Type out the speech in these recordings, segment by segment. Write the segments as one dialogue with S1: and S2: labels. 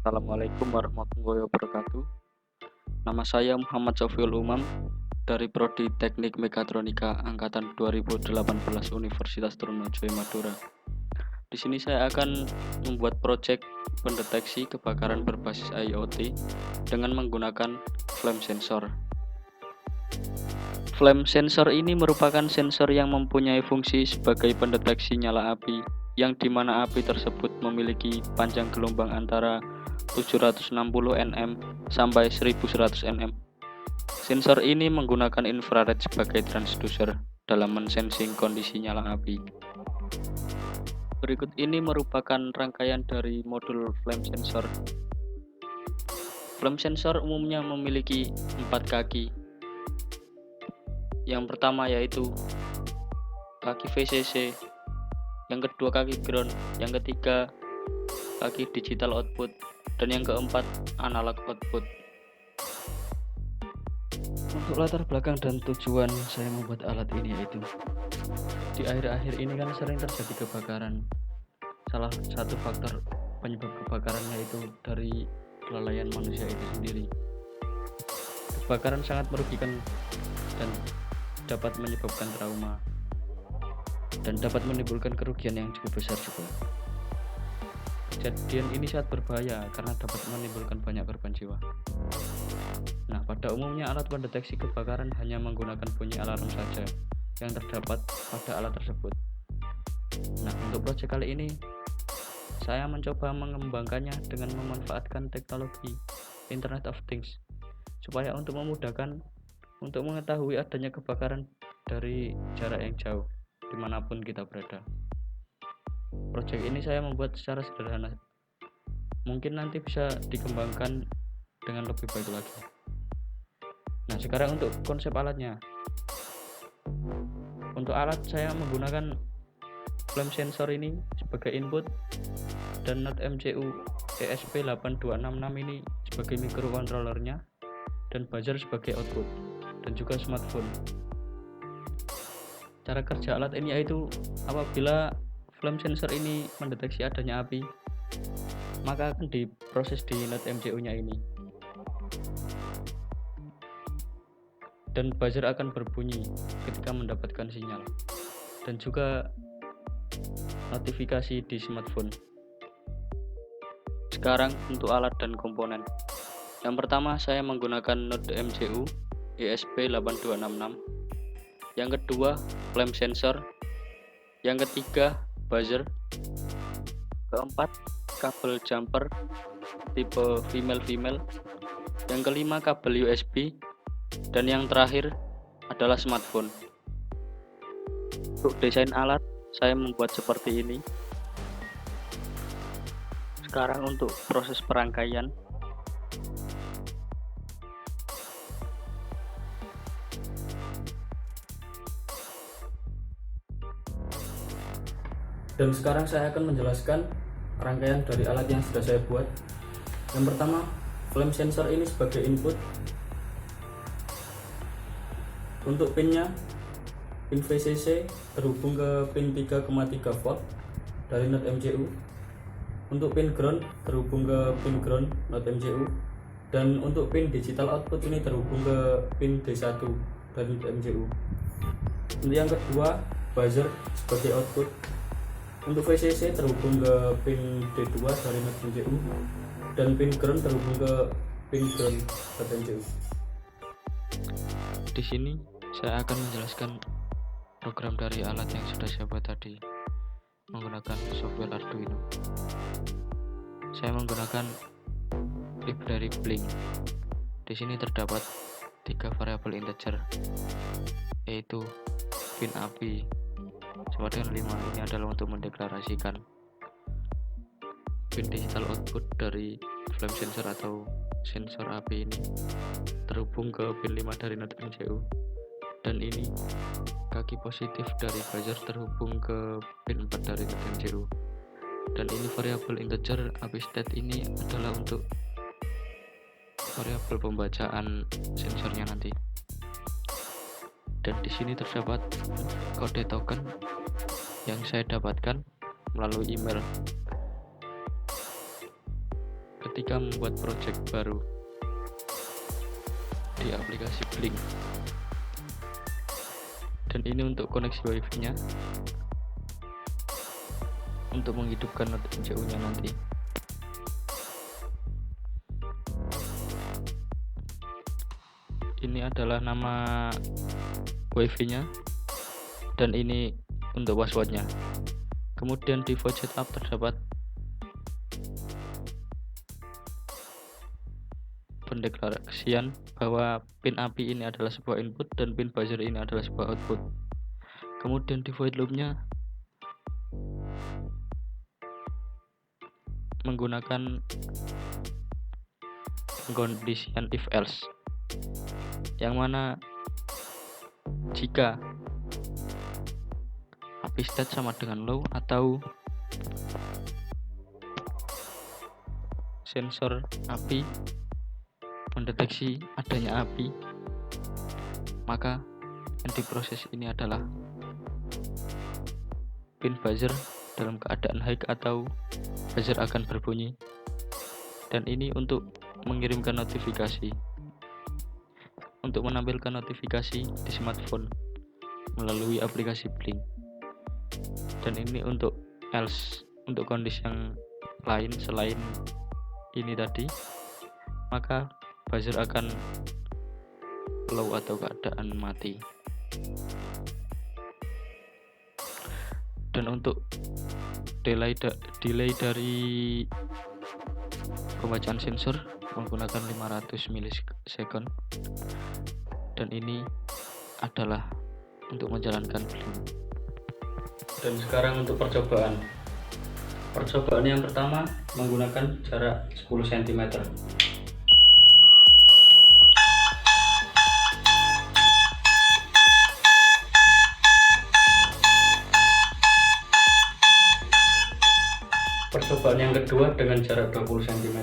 S1: Assalamualaikum warahmatullahi wabarakatuh. Nama saya Muhammad Sofiul Umam dari Prodi Teknik Mekatronika angkatan 2018 Universitas Trunojoyo Madura. Di sini saya akan membuat proyek pendeteksi kebakaran berbasis IoT dengan menggunakan flame sensor. Flame sensor ini merupakan sensor yang mempunyai fungsi sebagai pendeteksi nyala api, yang dimana api tersebut memiliki panjang gelombang antara 760 nm sampai 1100 nm. Sensor ini menggunakan infrared sebagai transducer dalam mensensing kondisi nyala api. Berikut ini merupakan rangkaian dari modul flame sensor. Flame sensor umumnya memiliki 4 kaki. Yang pertama yaitu kaki VCC, yang kedua kaki ground, yang ketiga kaki digital output, dan yang keempat analog output. Untuk latar belakang dan tujuan saya membuat alat ini yaitu di akhir-akhir ini kan sering terjadi kebakaran. Salah satu faktor penyebab kebakarannya itu dari kelalaian manusia itu sendiri. Kebakaran sangat merugikan dan dapat menyebabkan trauma dan dapat menimbulkan kerugian yang cukup besar juga. Kejadian ini sangat berbahaya karena dapat menimbulkan banyak korban jiwa. Nah, pada umumnya alat pendeteksi kebakaran hanya menggunakan bunyi alarm saja yang terdapat pada alat tersebut. Nah, untuk proyek kali ini saya mencoba mengembangkannya dengan memanfaatkan teknologi Internet of Things supaya untuk memudahkan untuk mengetahui adanya kebakaran dari jarak yang jauh dimanapun kita berada. Proyek ini saya membuat secara sederhana, mungkin nanti bisa dikembangkan dengan lebih baik lagi. Nah, sekarang untuk konsep alatnya. Untuk alat saya menggunakan flame sensor ini sebagai input dan Node MCU ESP8266 ini sebagai microcontrollernya dan buzzer sebagai output dan juga smartphone. Cara kerja alat ini yaitu apabila flame sensor ini mendeteksi adanya api, maka akan diproses di Node MCU-nya ini. Dan buzzer akan berbunyi ketika mendapatkan sinyal dan juga notifikasi di smartphone. Sekarang untuk alat dan komponen. Yang pertama saya menggunakan Node MCU ESP8266. Yang kedua flame sensor. Yang ketiga buzzer. Keempat kabel jumper tipe female. Yang kelima kabel USB. Dan yang terakhir adalah smartphone. Untuk desain alat saya membuat seperti ini. Sekarang untuk proses perangkaian. Dan sekarang saya akan menjelaskan rangkaian dari alat yang sudah saya buat. Yang pertama, flame sensor ini sebagai input. Untuk pinnya, pin VCC terhubung ke pin 3,3 volt dari Node MCU. Untuk pin ground terhubung ke pin ground Node MCU. Dan untuk pin digital output ini terhubung ke pin D1 dari Node MCU. Untuk yang kedua, buzzer sebagai output. Untuk VCC terhubung ke pin D2 dari Node MCU. Dan pin ground terhubung ke pin ground Node MCU. Di sini saya akan menjelaskan program dari alat yang sudah saya buat tadi menggunakan software Arduino. Saya menggunakan library Blink. Di sini terdapat 3 variabel integer, yaitu pin api sama dengan 5. Ini adalah untuk mendeklarasikan pin digital output dari flame sensor atau sensor api ini terhubung ke pin 5 dari Node MCU. Dan ini kaki positif dari buzzer terhubung ke pin 4 dari Node MCU. Dan ini variabel integer api state ini adalah untuk variabel pembacaan sensornya nanti. Dan di sini terdapat kode token yang saya dapatkan melalui email. ketika membuat project baru di aplikasi Blink. Dan ini untuk koneksi WiFi nya untuk menghidupkan NJU nya nanti. Ini adalah nama WiFi nya dan ini untuk passwordnya. Kemudian di void setup terdapat pendeklarasian bahwa pin API ini adalah sebuah input dan pin buzzer ini adalah sebuah output. Kemudian di void loop-nya menggunakan condition if else, yang mana jika API state sama dengan low atau sensor API mendeteksi adanya api, maka yang diproses ini adalah pin buzzer dalam keadaan high atau buzzer akan berbunyi, dan ini untuk mengirimkan notifikasi, untuk menampilkan notifikasi di smartphone melalui aplikasi Blink. Dan ini untuk else, untuk kondisi yang lain selain ini tadi, maka buzzer akan low atau keadaan mati. Dan untuk delay dari pembacaan sensor menggunakan 500 milisecond, dan ini adalah untuk menjalankan Blink. Dan sekarang untuk percobaan yang pertama menggunakan jarak 10 cm. Percobaan yang kedua dengan jarak 20 cm.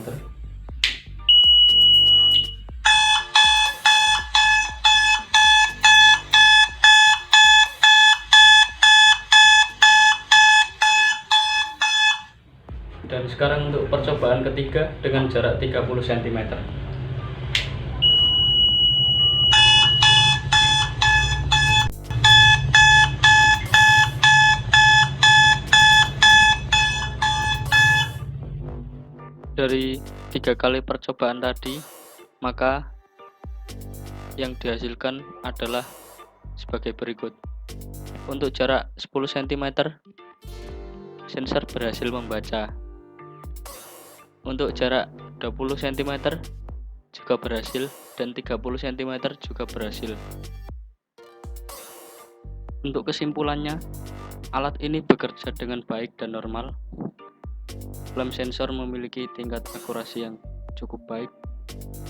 S1: Dan sekarang untuk percobaan ketiga dengan jarak 30 cm. Dari 3 kali percobaan tadi, maka yang dihasilkan adalah sebagai berikut. Untuk jarak 10 cm, sensor berhasil membaca. Untuk jarak 20 cm juga berhasil, dan 30 cm juga berhasil. Untuk kesimpulannya, alat ini bekerja dengan baik dan normal. Flame sensor memiliki tingkat akurasi yang cukup baik,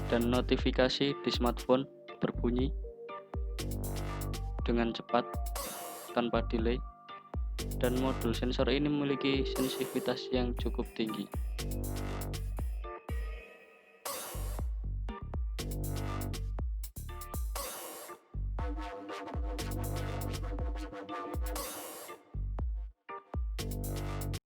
S1: dan notifikasi di smartphone berbunyi dengan cepat tanpa delay, dan modul sensor ini memiliki sensitivitas yang cukup tinggi.